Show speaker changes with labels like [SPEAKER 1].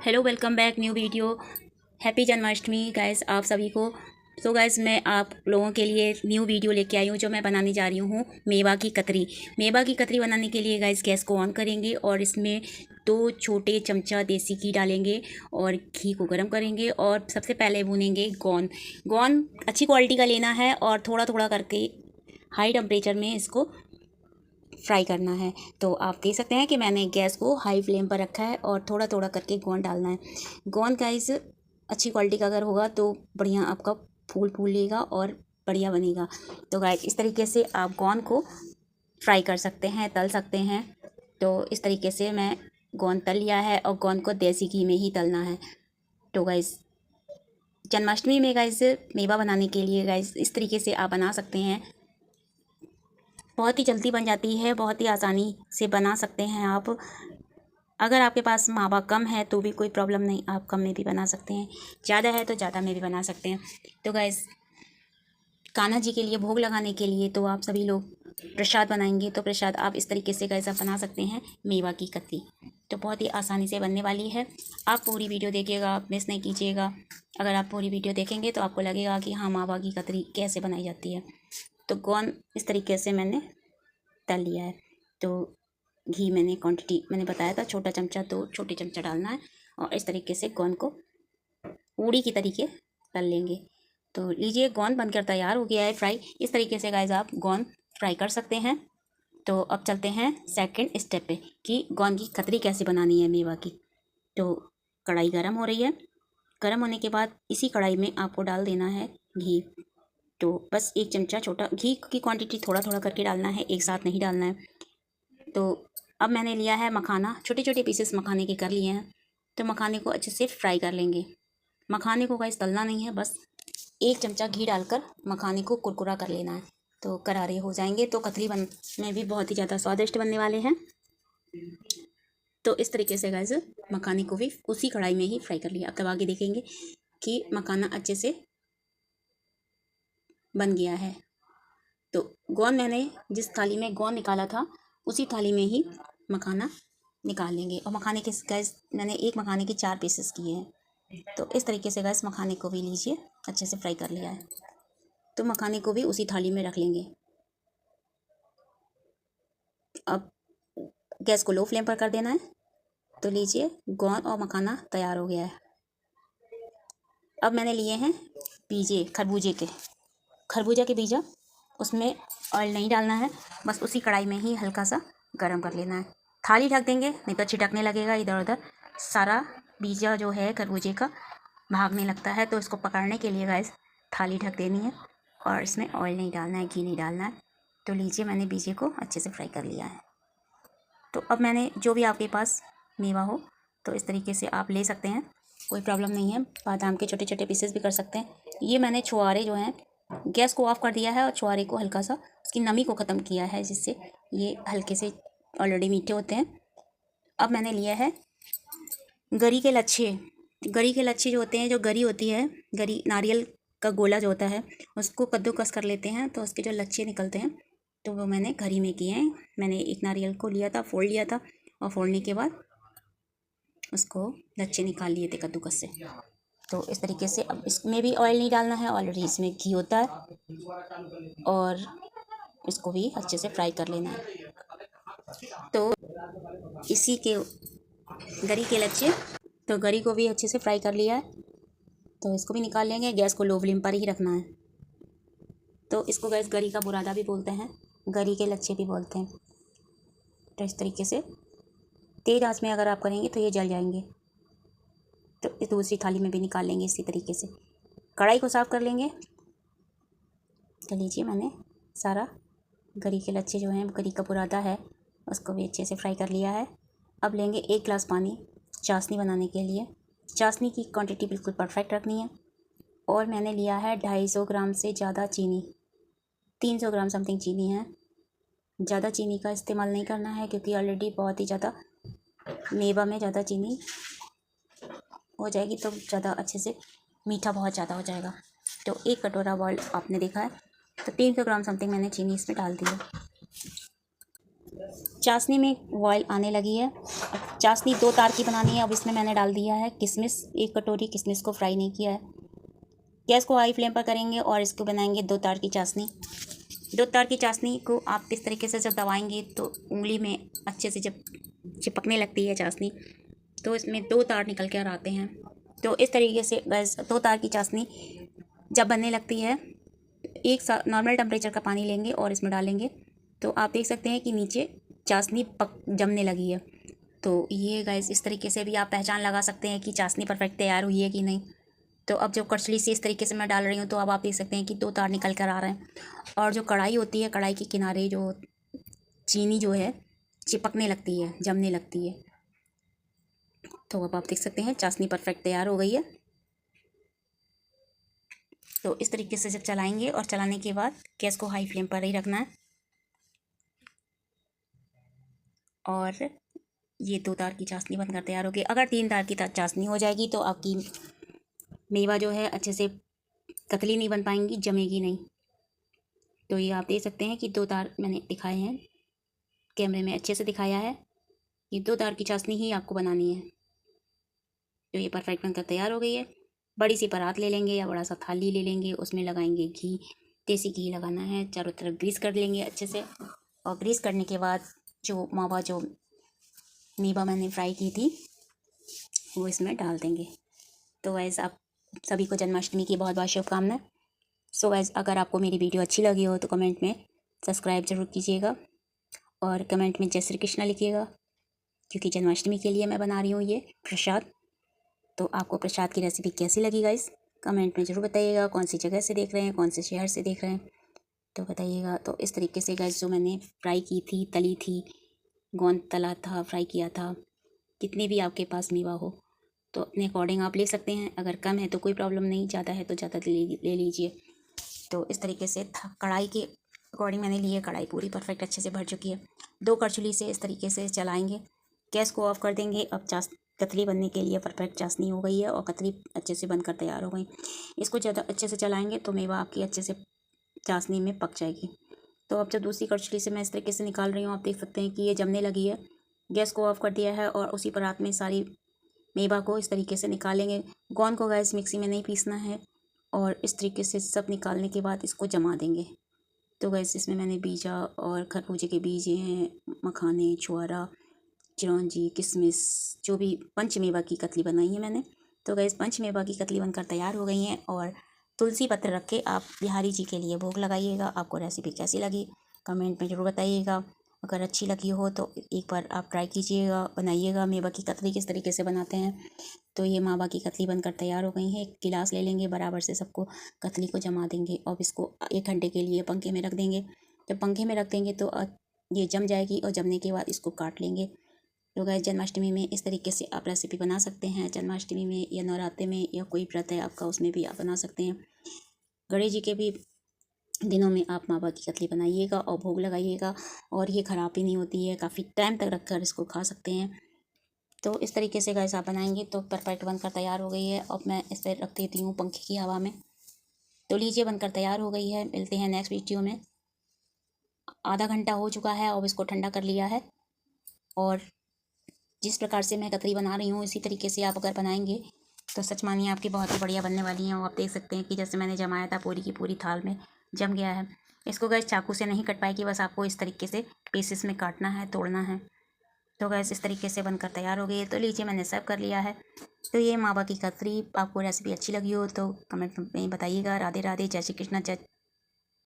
[SPEAKER 1] Hello, welcome back new video. Happy Janmashtami guys आप सभी को। तो गाइस मैं आप लोगों के लिए न्यू वीडियो लेके आई हूँ जो मैं बनाने जा रही हूँ मेवा की कतरी। मेवा की कतरी बनाने के लिए गाइस गैस को ऑन करेंगे और इसमें 2 छोटे चमचा देसी घी डालेंगे और घी को गर्म करेंगे और सबसे पहले भूनेंगे गोंद। गोंद अच्छी क्वालिटी का लेना है और थोड़ा थोड़ा करके हाई टेम्परेचर में इसको फ्राई करना है। तो आप देख सकते हैं कि मैंने गैस को हाई फ्लेम पर रखा है और थोड़ा थोड़ा करके गोंद डालना है। गोंद गाइस अच्छी क्वालिटी का अगर होगा तो बढ़िया आपका फूल फूलेगा और बढ़िया बनेगा। तो गाइस इस तरीके से आप गोंद को फ्राई कर सकते हैं, तल सकते हैं। तो इस तरीके से मैं गोंद तल लिया है और गोंद को देसी घी में ही तलना है। तो गाइस जन्माष्टमी में गाइस मेवा बनाने के लिए गाइस इस तरीके से आप बना सकते हैं। बहुत ही जल्दी बन जाती है, बहुत ही आसानी से बना सकते हैं आप। अगर आपके पास मावा कम है तो भी कोई प्रॉब्लम नहीं, आप कम में भी बना सकते हैं। ज़्यादा है तो ज़्यादा में भी बना सकते हैं। तो गाइस कान्हा जी के लिए भोग लगाने के लिए तो आप सभी लोग प्रसाद बनाएंगे, तो प्रसाद आप इस तरीके से गाइस आप बना सकते हैं मेवा की कतरी। तो बहुत ही आसानी से बनने वाली है। आप पूरी वीडियो देखिएगा, आप मिस नहीं कीजिएगा। अगर आप पूरी वीडियो देखेंगे तो आपको लगेगा कि हाँ मावा की कतरी कैसे बनाई जाती है। तो गोंद इस तरीके से मैंने तल लिया है। तो घी मैंने क्वांटिटी मैंने बताया था, छोटा चमचा 2 छोटे चमचा डालना है और इस तरीके से गोंद को पूड़ी की तरीके तल लेंगे। तो लीजिए गोंद बनकर तैयार हो गया है फ्राई। इस तरीके से गाइस आप गोंद फ्राई कर सकते हैं। तो अब चलते हैं सेकंड स्टेप पे कि गोंद की कतरी कैसे बनानी है मेवा की। तो कढ़ाई गर्म हो रही है। गर्म होने के बाद इसी कढ़ाई में आपको डाल देना है घी। तो बस 1 चमचा, छोटा घी की क्वांटिटी थोड़ा थोड़ा करके डालना है, एक साथ नहीं डालना है। तो अब मैंने लिया है मखाना, छोटे छोटे पीसेस मखाने के कर लिए हैं। तो मखाने को अच्छे से फ्राई कर लेंगे। मखाने को गाइस तलना नहीं है, बस 1 चमचा घी डालकर मखाने को कुरकुरा कर लेना है। तो करारे हो जाएंगे तो कतरी बन में भी बहुत ही ज़्यादा स्वादिष्ट बनने वाले हैं। तो इस तरीके से गाइस मखाने को भी उसी कढ़ाई में ही फ्राई कर लिया। अब तब आगे देखेंगे कि मखाना अच्छे से बन गया है। तो गोंद मैंने जिस थाली में गोंद निकाला था उसी थाली में ही मखाना निकाल लेंगे। और मखाने के गैस मैंने एक मखाने के 4 पीसेस किए हैं। तो इस तरीके से गैस मखाने को भी लीजिए, अच्छे से फ्राई कर लिया है। तो मखाने को भी उसी थाली में रख लेंगे। अब गैस को लो फ्लेम पर कर देना है। तो लीजिए गोंद और मखाना तैयार हो गया है। अब मैंने लिए हैं बीजे खरबूजा के बीजा। उसमें ऑयल नहीं डालना है, बस उसी कढ़ाई में ही हल्का सा गरम कर लेना है। थाली ढक देंगे नहीं तो छिटकने लगेगा, इधर उधर सारा बीजा जो है खरबूजे का भागने लगता है। तो इसको पकड़ने के लिए गाइस थाली ढक देनी है और इसमें ऑयल नहीं डालना है, घी नहीं डालना है। तो लीजिए मैंने बीजे को अच्छे से फ्राई कर लिया है। तो अब मैंने जो भी आपके पास मेवा हो तो इस तरीके से आप ले सकते हैं, कोई प्रॉब्लम नहीं है। बादाम के छोटे छोटे पीसेस भी कर सकते हैं। ये मैंने छुआरे जो हैं गैस को ऑफ कर दिया है और छुआरे को हल्का सा उसकी नमी को ख़त्म किया है, जिससे ये हल्के से ऑलरेडी मीठे होते हैं। अब मैंने लिया है गरी के लच्छे। गरी के लच्छे जो होते हैं, जो गरी होती है, गरी नारियल का गोला जो होता है उसको कद्दूकस कर लेते हैं तो उसके जो लच्छे निकलते हैं तो वो मैंने घरी में किए हैं। मैंने एक नारियल को लिया था, फोड़ लिया था और फोड़ने के बाद उसको लच्छे निकाल लिए थे कद्दूकस से। तो इस तरीके से अब इसमें भी ऑयल नहीं डालना है, ऑलरेडी इसमें घी होता है और इसको भी अच्छे से फ्राई कर लेना है। तो इसी के गरी के लच्छे, तो गरी को भी अच्छे से फ्राई कर लिया है। तो इसको भी निकाल लेंगे, गैस को लो फ्लेम पर ही रखना है। तो इसको गैस गरी का बुरादा भी बोलते हैं, गरी के लच्छे भी बोलते हैं। तो इस तरीके से तेज़ आंच में अगर आप करेंगे तो ये जल जाएंगे। तो इस दूसरी थाली में भी निकाल लेंगे इसी तरीके से। कढ़ाई को साफ़ कर लेंगे। तो लीजिए मैंने सारा गरी के लच्छे जो हैं, गरी का बुरादा है, उसको भी अच्छे से फ्राई कर लिया है। अब लेंगे 1 गिलास पानी चाशनी बनाने के लिए। चाशनी की क्वांटिटी बिल्कुल परफेक्ट रखनी है। और मैंने लिया है 250 ग्राम से ज़्यादा चीनी, 300 ग्राम समथिंग चीनी है। ज़्यादा चीनी का इस्तेमाल नहीं करना है क्योंकि ऑलरेडी बहुत ही ज़्यादा मेवा में ज़्यादा चीनी हो जाएगी तो ज़्यादा अच्छे से मीठा बहुत ज़्यादा हो जाएगा। तो 1 कटोरा बॉयल आपने देखा है, तो 300 ग्राम समथिंग मैंने चीनी इसमें डाल दी है। चाशनी में बॉयल आने लगी है। अब चाशनी 2 तार की बनानी है। अब इसमें मैंने डाल दिया है किशमिश, 1 कटोरी किशमिश को फ्राई नहीं किया है। गैस को हाई फ्लेम पर करेंगे और इसको बनाएंगे 2 तार की चाशनी। 2 तार की चाशनी को आप इस तरीके से जब दबाएंगे तो उंगली में अच्छे से जब चिपकने लगती है चाशनी, तो इसमें 2 तार निकल कर आते हैं। तो इस तरीके से गैस 2 तार की चाशनी जब बनने लगती है, एक नॉर्मल टेम्परेचर का पानी लेंगे और इसमें डालेंगे, तो आप देख सकते हैं कि नीचे चाशनी जमने लगी है। तो ये गैस इस तरीके से भी आप पहचान लगा सकते हैं कि चाशनी परफेक्ट तैयार हुई है कि नहीं। तो अब जो कड़छली से इस तरीके से मैं डाल रही हूँ, तो अब आप देख सकते हैं कि 2 तार निकल कर आ रहे हैं। और जो कढ़ाई होती है, कढ़ाई के किनारे जो चीनी जो है चिपकने लगती है, जमने लगती है। तो अब आप देख सकते हैं चाशनी परफेक्ट तैयार हो गई है। तो इस तरीके से जब चलाएंगे और चलाने के बाद गैस को हाई फ्लेम पर ही रखना है। और ये 2 तार की चाशनी बनकर तैयार हो गई। अगर 3 तार की चाशनी हो जाएगी तो आपकी मेवा जो है अच्छे से कतली नहीं बन पाएंगी, जमेगी नहीं। तो ये आप देख सकते हैं कि 2 तार मैंने दिखाए हैं, कैमरे में अच्छे से दिखाया है। ये 2 तार की चाशनी ही आपको बनानी है। तो ये परफेक्ट बनकर तैयार हो गई है। बड़ी सी परात ले लेंगे या बड़ा सा थाली ले लेंगे, उसमें लगाएंगे घी, देसी घी लगाना है। चारों तरफ ग्रीस कर लेंगे अच्छे से। और ग्रीस करने के बाद जो मेवा मैंने फ्राई की थी वो इसमें डाल देंगे। तो वैसे आप सभी को जन्माष्टमी की बहुत बहुत शुभकामनाएं। सो वैसे अगर आपको मेरी वीडियो अच्छी लगी हो तो कमेंट में सब्सक्राइब ज़रूर कीजिएगा और कमेंट में जय श्री कृष्ण लिखिएगा, क्योंकि जन्माष्टमी के लिए मैं बना रही हूँ ये प्रसाद। तो आपको प्रसाद की रेसिपी कैसी लगी गाइस, कमेंट में ज़रूर बताइएगा। कौन सी जगह से देख रहे हैं, कौन से शहर से देख रहे हैं, तो बताइएगा। तो इस तरीके से गाइस जो मैंने फ्राई की थी, तली थी, गोंद तला था, फ्राई किया था। कितने भी आपके पास मेवा हो तो अपने अकॉर्डिंग आप ले सकते हैं। अगर कम है तो कोई प्रॉब्लम नहीं, ज़्यादा है तो ज़्यादा ले लीजिए। तो इस तरीके से कढ़ाई के अकॉर्डिंग मैंने लिए। कढ़ाई पूरी परफेक्ट अच्छे से भर चुकी है। 2 कड़छुली से इस तरीके से चलाएंगे, गैस को ऑफ कर देंगे। अब कतली बनने के लिए परफेक्ट चाशनी हो गई है और कतली अच्छे से बनकर तैयार हो गई। इसको ज़्यादा अच्छे से चलाएंगे तो मेवा आपकी अच्छे से चाशनी में पक जाएगी। तो अब जब दूसरी कड़छुली से मैं इस तरीके से निकाल रही हूँ, आप देख सकते हैं कि ये जमने लगी है। गैस को ऑफ कर दिया है और उसी परात में सारी मेवा को इस तरीके से निकालेंगे। गोंद को गैस मिक्सी में नहीं पीसना है। और इस तरीके से सब निकालने के बाद इसको जमा देंगे। तो गैस इसमें मैंने बीजा और खरबूजे के बीज हैं, मखाने, छुआरा, चिरौंजी, किशमिश, जो भी पंचमेवा की कतली बनाई है मैंने। तो गैस पंचमेवा की कतली बनकर तैयार हो गई हैं। और तुलसी पत्र रख के आप बिहारी जी के लिए भोग लगाइएगा। आपको रेसिपी कैसी लगी कमेंट में ज़रूर बताइएगा। अगर अच्छी लगी हो तो एक बार आप ट्राई कीजिएगा, बनाइएगा। मेवा की कतली किस तरीके से बनाते हैं। तो ये मावा की कतली बनकर तैयार हो गई है। एक गिलास ले लेंगे, बराबर से सबको कतली को जमा देंगे और इसको 1 घंटे के लिए पंखे में रख देंगे। जब पंखे में रख देंगे तो ये जम जाएगी और जमने के बाद इसको काट लेंगे। तो गाइस जन्माष्टमी में इस तरीके से आप रेसिपी बना सकते हैं। जन्माष्टमी में या नवरात्रि में या कोई व्रत है आपका, उसमें भी आप बना सकते हैं। गणेश जी के भी दिनों में आप मावा की कतली बनाइएगा और भोग लगाइएगा। और ये ख़राब भी नहीं होती है, काफ़ी टाइम तक रखकर इसको खा सकते हैं। तो इस तरीके से गाइस आप बनाएंगे तो परफेक्ट बनकर तैयार हो गई है। अब मैं इस पर रख देती हूँ पंखे की हवा में। तो लीजिए बनकर तैयार हो गई है। मिलते हैं नेक्स्ट वीडियो में। आधा घंटा हो चुका है और इसको ठंडा कर लिया है। और जिस प्रकार से मैं कतरी बना रही हूँ इसी तरीके से आप अगर बनाएंगे तो सच मानिए आपकी बहुत ही बढ़िया बनने वाली हैं। और आप देख सकते हैं कि जैसे मैंने जमाया था पूरी की पूरी थाल में जम गया है। इसको गैस चाकू से नहीं कट पाएगी, बस आपको इस तरीके से पीसेस में काटना है, तोड़ना है। तो गैस इस तरीके से बनकर तैयार हो गई है। तो लीजिए मैंने सर्व कर लिया है। तो ये मावा की कतरी, आपको रेसिपी अच्छी लगी हो तो कमेंट में बताइएगा। राधे राधे, जय श्री कृष्ण, जय